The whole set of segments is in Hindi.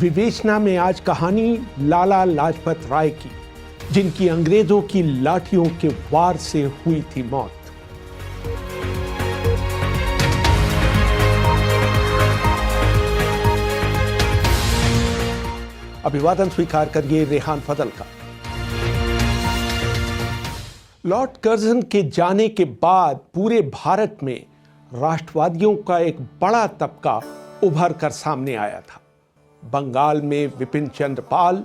विवेचना में आज कहानी लाला लाजपत राय की, जिनकी अंग्रेजों की लाठियों के वार से हुई थी मौत। अभिवादन स्वीकार करिए रेहान फजल का। लॉर्ड कर्जन के जाने के बाद पूरे भारत में राष्ट्रवादियों का एक बड़ा तबका उभर कर सामने आया था। बंगाल में विपिन चंद्र पाल,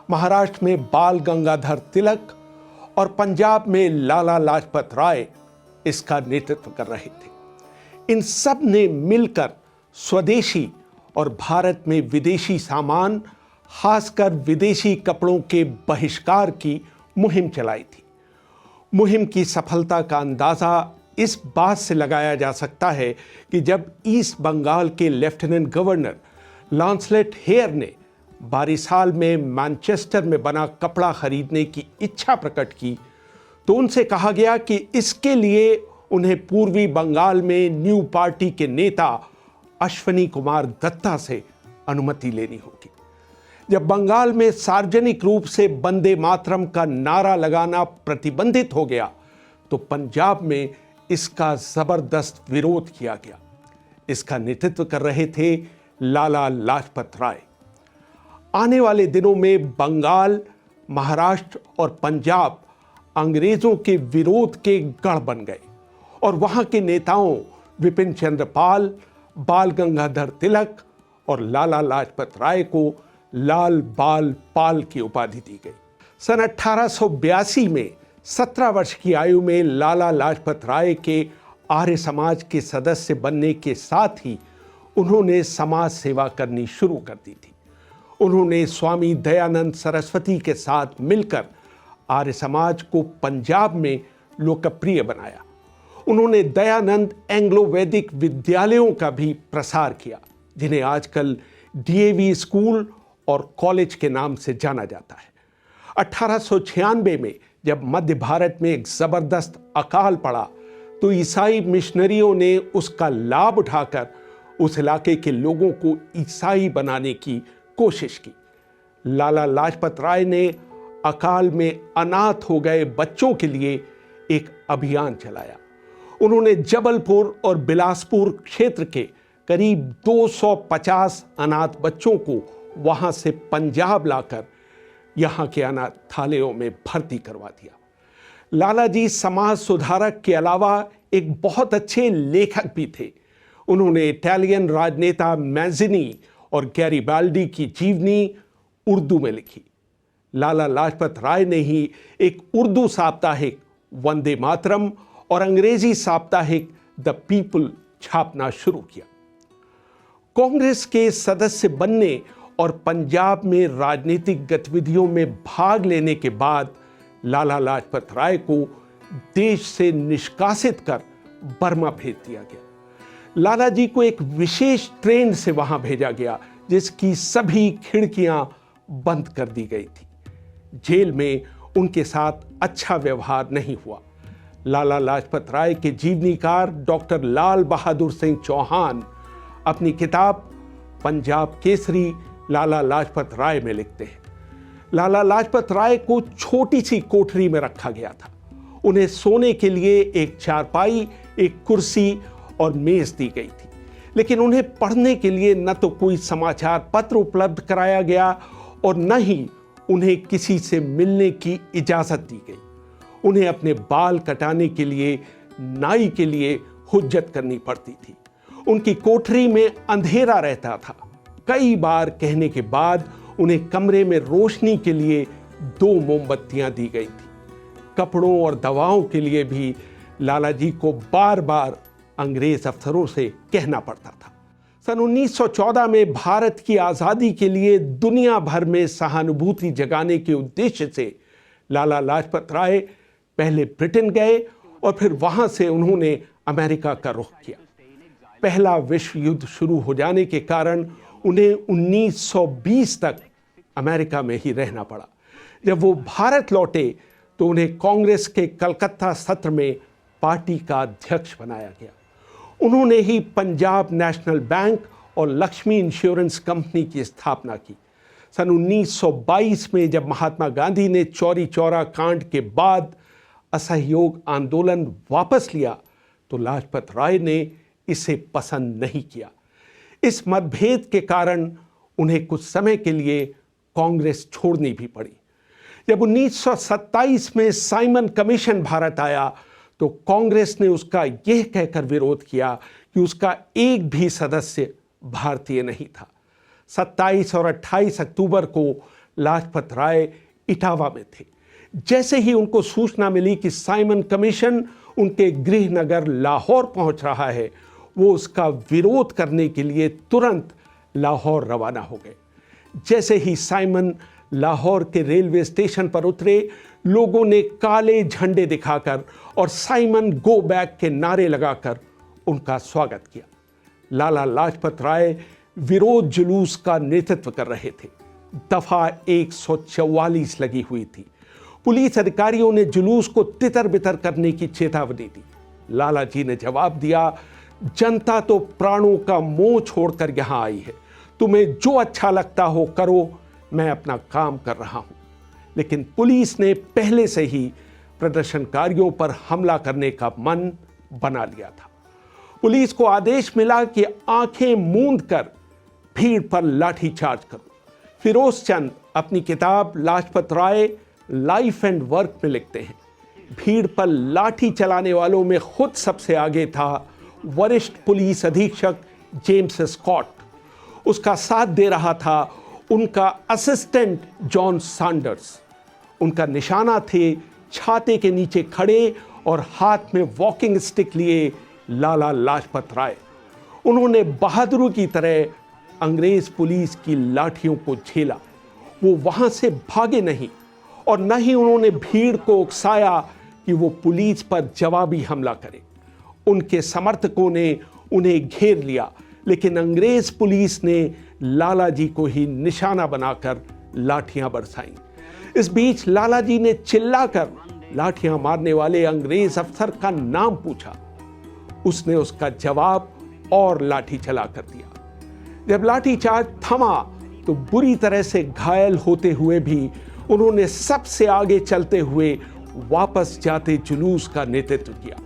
महाराष्ट्र में बाल गंगाधर तिलक और पंजाब में लाला लाजपत राय इसका नेतृत्व कर रहे थे। इन सब ने मिलकर स्वदेशी और भारत में विदेशी सामान, खासकर विदेशी कपड़ों के बहिष्कार की मुहिम चलाई थी। मुहिम की सफलता का अंदाजा इस बात से लगाया जा सकता है कि जब ईस्ट बंगाल के लेफ्टिनेंट गवर्नर लॉन्सलेट हेयर ने बारिसाल में मैनचेस्टर में बना कपड़ा खरीदने की इच्छा प्रकट की, तो उनसे कहा गया कि इसके लिए उन्हें पूर्वी बंगाल में न्यू पार्टी के नेता अश्वनी कुमार दत्ता से अनुमति लेनी होगी। जब बंगाल में सार्वजनिक रूप से वंदे मातरम का नारा लगाना प्रतिबंधित हो गया, तो पंजाब में इसका जबरदस्त विरोध किया गया। इसका नेतृत्व कर रहे थे लाला लाजपत राय। आने वाले दिनों में बंगाल, महाराष्ट्र और पंजाब अंग्रेजों के विरोध के गढ़ बन गए और वहां के नेताओं विपिन चंद्र पाल, बाल गंगाधर तिलक और लाला लाजपत राय को लाल बाल पाल की उपाधि दी गई। सन 1882 में 17 वर्ष की आयु में लाला लाजपत राय के आर्य समाज के सदस्य बनने के साथ ही उन्होंने समाज सेवा करनी शुरू कर दी थी। उन्होंने स्वामी दयानंद सरस्वती के साथ मिलकर आर्य समाज को पंजाब में लोकप्रिय बनाया। उन्होंने दयानंद एंग्लो वैदिक विद्यालयों का भी प्रसार किया, जिन्हें आजकल डीएवी स्कूल और कॉलेज के नाम से जाना जाता है। 1896 में जब मध्य भारत में एक जबरदस्त अकाल पड़ा, तो ईसाई मिशनरियों ने उसका लाभ उठाकर उस इलाके के लोगों को ईसाई बनाने की कोशिश की। लाला लाजपत राय ने अकाल में अनाथ हो गए बच्चों के लिए एक अभियान चलाया। उन्होंने जबलपुर और बिलासपुर क्षेत्र के करीब 250 अनाथ बच्चों को वहां से पंजाब लाकर यहां के अनाथालयों में भर्ती करवा दिया। लाला जी समाज सुधारक के अलावा एक बहुत अच्छे लेखक भी थे। उन्होंने इटालियन राजनेता मैज़िनी और गैरिबाल्डी की जीवनी उर्दू में लिखी। लाला लाजपत राय ने ही एक उर्दू साप्ताहिक वंदे मातरम और अंग्रेजी साप्ताहिक द पीपल छापना शुरू किया। कांग्रेस के सदस्य बनने और पंजाब में राजनीतिक गतिविधियों में भाग लेने के बाद लाला लाजपत राय को देश से निष्कासित कर बर्मा भेज दिया गया। लाला जी को एक विशेष ट्रेन से वहां भेजा गया, जिसकी सभी खिड़कियां बंद कर दी गई थी। जेल में उनके साथ अच्छा व्यवहार नहीं हुआ। लाला लाजपत राय के जीवनीकार डॉक्टर लाल बहादुर सिंह चौहान अपनी किताब पंजाब केसरी लाला लाजपत राय में लिखते हैं, लाला लाजपत राय को छोटी सी कोठरी में रखा गया था। उन्हें सोने के लिए एक चारपाई, एक कुर्सी और मेज दी गई थी, लेकिन उन्हें पढ़ने के लिए न तो कोई समाचार पत्र उपलब्ध कराया गया और न ही उन्हें किसी से मिलने की इजाजत दी गई। उन्हें अपने बाल कटाने के लिए नाई के लिए हुज्जत करनी पड़ती थी। उनकी कोठरी में अंधेरा रहता था। कई बार कहने के बाद उन्हें कमरे में रोशनी के लिए 2 मोमबत्तियां दी गई थी। कपड़ों और दवाओं के लिए भी लाला जी को बार बार अंग्रेज अफसरों से कहना पड़ता था। सन 1914 में भारत की आज़ादी के लिए दुनिया भर में सहानुभूति जगाने के उद्देश्य से लाला लाजपत राय पहले ब्रिटेन गए और फिर वहां से उन्होंने अमेरिका का रुख किया। पहला विश्व युद्ध शुरू हो जाने के कारण उन्हें 1920 तक अमेरिका में ही रहना पड़ा। जब वो भारत लौटे तो उन्हें कांग्रेस के कलकत्ता सत्र में पार्टी का अध्यक्ष बनाया गया। उन्होंने ही पंजाब नेशनल बैंक और लक्ष्मी इंश्योरेंस कंपनी की स्थापना की। सन 1922 में जब महात्मा गांधी ने चौरी चौरा कांड के बाद असहयोग आंदोलन वापस लिया तो लाजपत राय ने इसे पसंद नहीं किया। इस मतभेद के कारण उन्हें कुछ समय के लिए कांग्रेस छोड़नी भी पड़ी। जब 1927 में साइमन कमीशन भारत आया तो कांग्रेस ने उसका यह कहकर विरोध किया कि उसका एक भी सदस्य भारतीय नहीं था। 27 और 28 अक्टूबर को लाजपत राय इटावा में थे। जैसे ही उनको सूचना मिली कि साइमन कमीशन उनके गृह नगर लाहौर पहुंच रहा है, वो उसका विरोध करने के लिए तुरंत लाहौर रवाना हो गए। जैसे ही साइमन लाहौर के रेलवे स्टेशन पर उतरे, लोगों ने काले झंडे दिखाकर और साइमन गो बैक के नारे लगाकर उनका स्वागत किया। लाला लाजपत राय विरोध जुलूस का नेतृत्व कर रहे थे। दफा 144 लगी हुई थी। पुलिस अधिकारियों ने जुलूस को तितर बितर करने की चेतावनी दी। लाला जी ने जवाब दिया, जनता तो प्राणों का मोह छोड़कर यहां आई है, तुम्हें जो अच्छा लगता हो करो, मैं अपना काम कर रहा हूं। लेकिन पुलिस ने पहले से ही प्रदर्शनकारियों पर हमला करने का मन बना लिया था। पुलिस को आदेश मिला कि आंखें मूंद कर भीड़ पर लाठीचार्ज करो। फिरोज चंद अपनी किताब Lajpat Rai life and work में लिखते हैं, भीड़ पर लाठी चलाने वालों में खुद सबसे आगे था वरिष्ठ पुलिस अधीक्षक जेम्स स्कॉट। उसका साथ दे रहा था उनका असिस्टेंट जॉन सैंडर्स। उनका निशाना थे छाते के नीचे खड़े और हाथ में वॉकिंग स्टिक लिए लाला लाजपत राय। उन्होंने बहादुरों की तरह अंग्रेज पुलिस की लाठियों को झेला। वो वहां से भागे नहीं और न ही उन्होंने भीड़ को उकसाया कि वो पुलिस पर जवाबी हमला करे। उनके समर्थकों ने उन्हें घेर लिया, लेकिन अंग्रेज पुलिस ने लाला जी को ही निशाना बनाकर लाठियां बरसाईं। इस बीच लाला जी ने चिल्लाकर लाठियां मारने वाले अंग्रेज अफसर का नाम पूछा। उसने उसका जवाब और लाठी चला कर दिया। जब लाठीचार्ज थमा तो बुरी तरह से घायल होते हुए भी उन्होंने सबसे आगे चलते हुए वापस जाते जुलूस का नेतृत्व किया।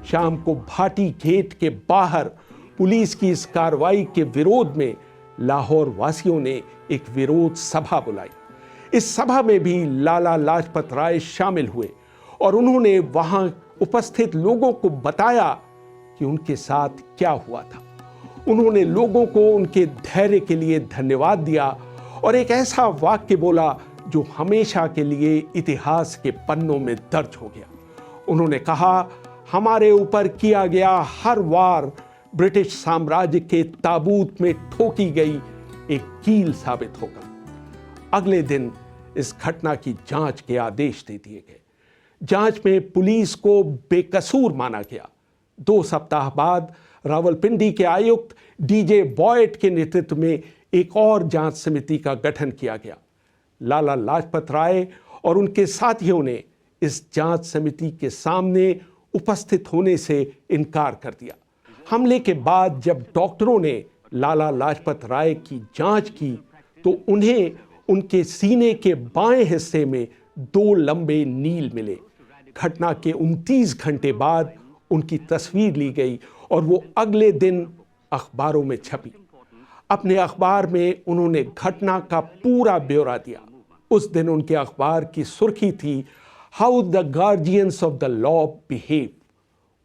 शाम को भाटी गेट के बाहर पुलिस की इस कार्रवाई के विरोध में लाहौर वासियों ने एक विरोध सभा बुलाई। इस सभा में भी लाला लाजपत राय शामिल हुए और उन्होंने वहां उपस्थित लोगों को बताया कि उनके साथ क्या हुआ था। उन्होंने लोगों को उनके धैर्य के लिए धन्यवाद दिया और एक ऐसा वाक्य बोला जो हमेशा के लिए इतिहास के पन्नों में दर्ज हो गया। उन्होंने कहा, हमारे ऊपर किया गया हर वार ब्रिटिश साम्राज्य के ताबूत में ठोकी गई एक कील साबित होगा। अगले दिन इस घटना की जांच के आदेश दे दिए गए। जांच में पुलिस को बेकसूर माना गया। 2 सप्ताह बाद रावलपिंडी के आयुक्त डीजे बॉयट के नेतृत्व में एक और जांच समिति का गठन किया गया। लाला लाजपत राय और उनके साथियों ने इस जांच समिति के सामने उपस्थित होने से इनकार कर दिया। हमले के बाद जब डॉक्टरों ने लाला लाजपत राय की जांच की तो उन्हें उनके सीने के बाएं हिस्से में 2 लंबे नील मिले। घटना के 29 घंटे बाद उनकी तस्वीर ली गई और वो अगले दिन अखबारों में छपी। अपने अखबार में उन्होंने घटना का पूरा ब्यौरा दिया। उस दिन उनके अखबार की सुर्खी थी, how the guardians of the law behave.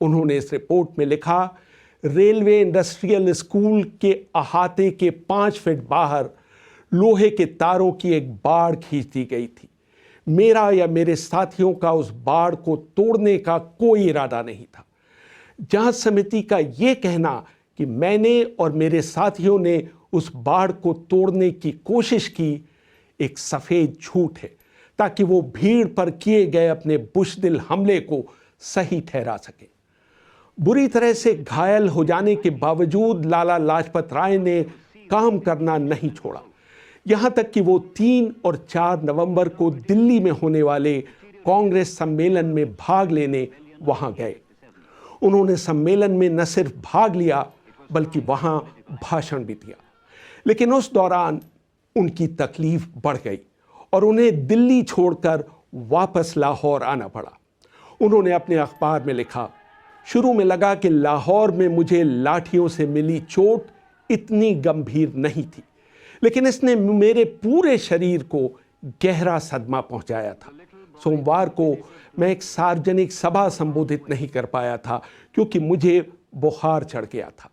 उन्होंने इस रिपोर्ट में लिखा, रेलवे इंडस्ट्रियल स्कूल के अहाते के 5 फीट बाहर लोहे के तारों की एक बाड़ खींच दी गई थी। मेरा या मेरे साथियों का उस बाड़ को तोड़ने का कोई इरादा नहीं था। जांच समिति का यह कहना कि मैंने और मेरे साथियों ने उस बाड़ को तोड़ने की कोशिश की एक सफेद झूठ है, ताकि वो भीड़ पर किए गए अपने बुज़दिल हमले को सही ठहरा सके। बुरी तरह से घायल हो जाने के बावजूद लाला लाजपत राय ने काम करना नहीं छोड़ा। यहां तक कि वो 3 और 4 नवंबर को दिल्ली में होने वाले कांग्रेस सम्मेलन में भाग लेने वहां गए। उन्होंने सम्मेलन में न सिर्फ भाग लिया बल्कि वहाँ भाषण भी दिया। लेकिन उस दौरान उनकी तकलीफ बढ़ गई और उन्हें दिल्ली छोड़कर वापस लाहौर आना पड़ा। उन्होंने अपने अखबार में लिखा, शुरू में लगा कि लाहौर में मुझे लाठियों से मिली चोट इतनी गंभीर नहीं थी, लेकिन इसने मेरे पूरे शरीर को गहरा सदमा पहुंचाया था। सोमवार को मैं एक सार्वजनिक सभा संबोधित नहीं कर पाया था क्योंकि मुझे बुखार चढ़ गया था।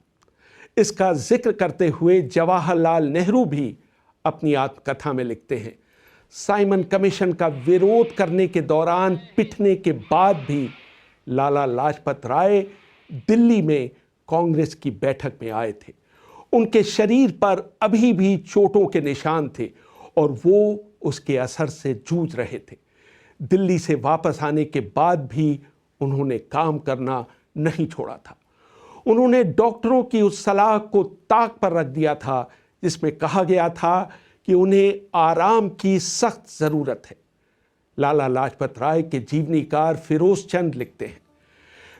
इसका जिक्र करते हुए जवाहरलाल नेहरू भी अपनी आत्मकथा में लिखते हैं, साइमन कमीशन का विरोध करने के दौरान पिटने के बाद भी लाला लाजपत राय दिल्ली में कांग्रेस की बैठक में आए थे। उनके शरीर पर अभी भी चोटों के निशान थे और वो उसके असर से जूझ रहे थे। दिल्ली से वापस आने के बाद भी उन्होंने काम करना नहीं छोड़ा था। उन्होंने डॉक्टरों की उस सलाह को ताक पर रख दिया था जिसमें कहा गया था कि उन्हें आराम की सख्त ज़रूरत है। लाला लाजपत राय के जीवनीकार फिरोज चंद लिखते हैं,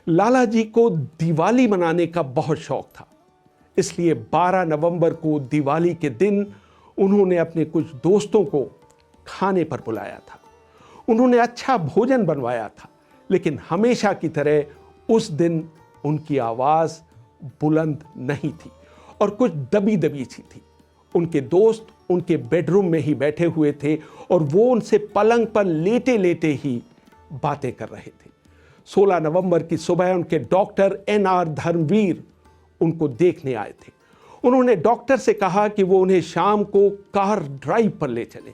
लाला जी को दिवाली मनाने का बहुत शौक था, इसलिए 12 नवंबर को दिवाली के दिन उन्होंने अपने कुछ दोस्तों को खाने पर बुलाया था। उन्होंने अच्छा भोजन बनवाया था, लेकिन हमेशा की तरह उस दिन उनकी आवाज़ बुलंद नहीं थी और कुछ दबी दबी सी थी। उनके दोस्त उनके बेडरूम में ही बैठे हुए थे और वो उनसे पलंग पर लेटे लेटे ही बातें कर रहे थे। 16 नवंबर की सुबह उनके डॉक्टर NR धर्मवीर उनको देखने आए थे। उन्होंने डॉक्टर से कहा कि वो उन्हें शाम को कार ड्राइव पर ले चले,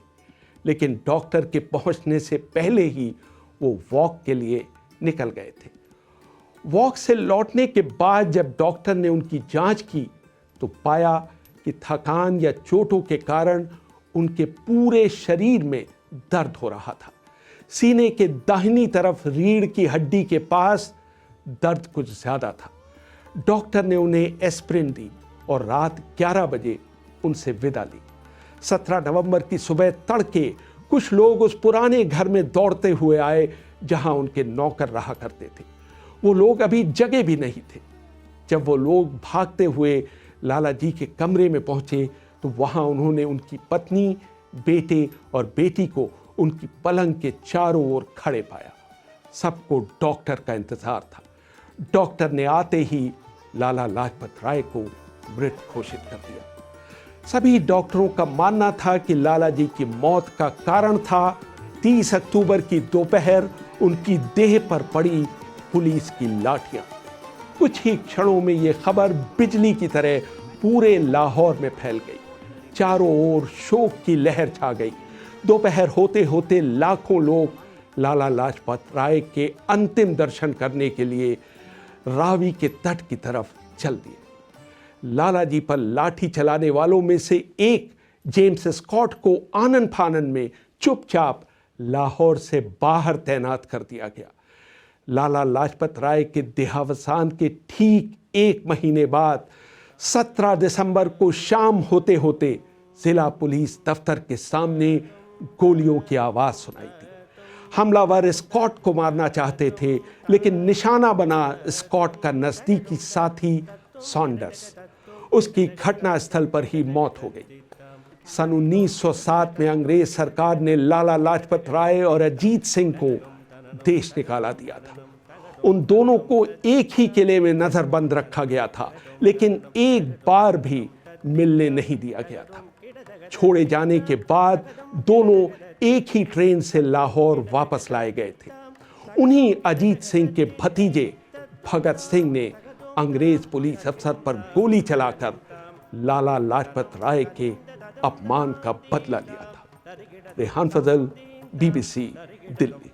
लेकिन डॉक्टर के पहुंचने से पहले ही वो वॉक के लिए निकल गए थे। वॉक से लौटने के बाद जब डॉक्टर ने उनकी जांच की तो पाया कि थकान या चोटों के कारण उनके पूरे शरीर में दर्द हो रहा था। सीने के दाहिनी तरफ रीढ़ की हड्डी के पास दर्द कुछ ज्यादा था। डॉक्टर ने उन्हें एस्प्रिन दी और रात 11 बजे उनसे विदा ली। 17 नवंबर की सुबह तड़के कुछ लोग उस पुराने घर में दौड़ते हुए आए जहां उनके नौकर रहा करते थे। वो लोग अभी जगे भी नहीं थे। जब वो लोग भागते हुए लाला जी के कमरे में पहुंचे तो वहां उन्होंने उनकी पत्नी, बेटे और बेटी को उनकी पलंग के चारों ओर खड़े पाया। सबको डॉक्टर का इंतजार था। डॉक्टर ने आते ही लाला लाजपत राय को मृत घोषित कर दिया। सभी डॉक्टरों का मानना था कि लाला जी की मौत का कारण था 30 अक्टूबर की दोपहर उनकी देह पर पड़ी पुलिस की लाठियां। कुछ ही क्षणों में यह खबर बिजली की तरह पूरे लाहौर में फैल गई। चारों ओर शोक की लहर छा गई। दोपहर होते होते लाखों लोग लाला लाजपत राय के अंतिम दर्शन करने के लिए रावी के तट की तरफ चल दिए। लाला जी पर लाठी चलाने वालों में से एक जेम्स स्कॉट को आनन फानन में चुपचाप लाहौर से बाहर तैनात कर दिया गया। लाला लाजपत राय के देहावसान के ठीक 1 महीने बाद 17 दिसंबर को शाम होते होते जिला पुलिस दफ्तर के सामने गोलियों की आवाज सुनाई दी। हमलावर स्कॉट को मारना चाहते थे, लेकिन निशाना बना स्कॉट का नजदीकी साथी सॉन्डर्स। उसकी घटनास्थल पर ही मौत हो गई। सन 1907 में अंग्रेज सरकार ने लाला लाजपत राय और अजीत सिंह को देश निकाला दिया था। उन दोनों को एक ही किले में नजरबंद रखा गया था, लेकिन एक बार भी मिलने नहीं दिया गया था। छोड़े जाने के बाद दोनों एक ही ट्रेन से लाहौर वापस लाए गए थे। उन्हीं अजीत सिंह के भतीजे भगत सिंह ने अंग्रेज पुलिस अफसर पर गोली चलाकर लाला लाजपत राय के अपमान का बदला लिया था। रेहान फजल, BBC, दिल्ली।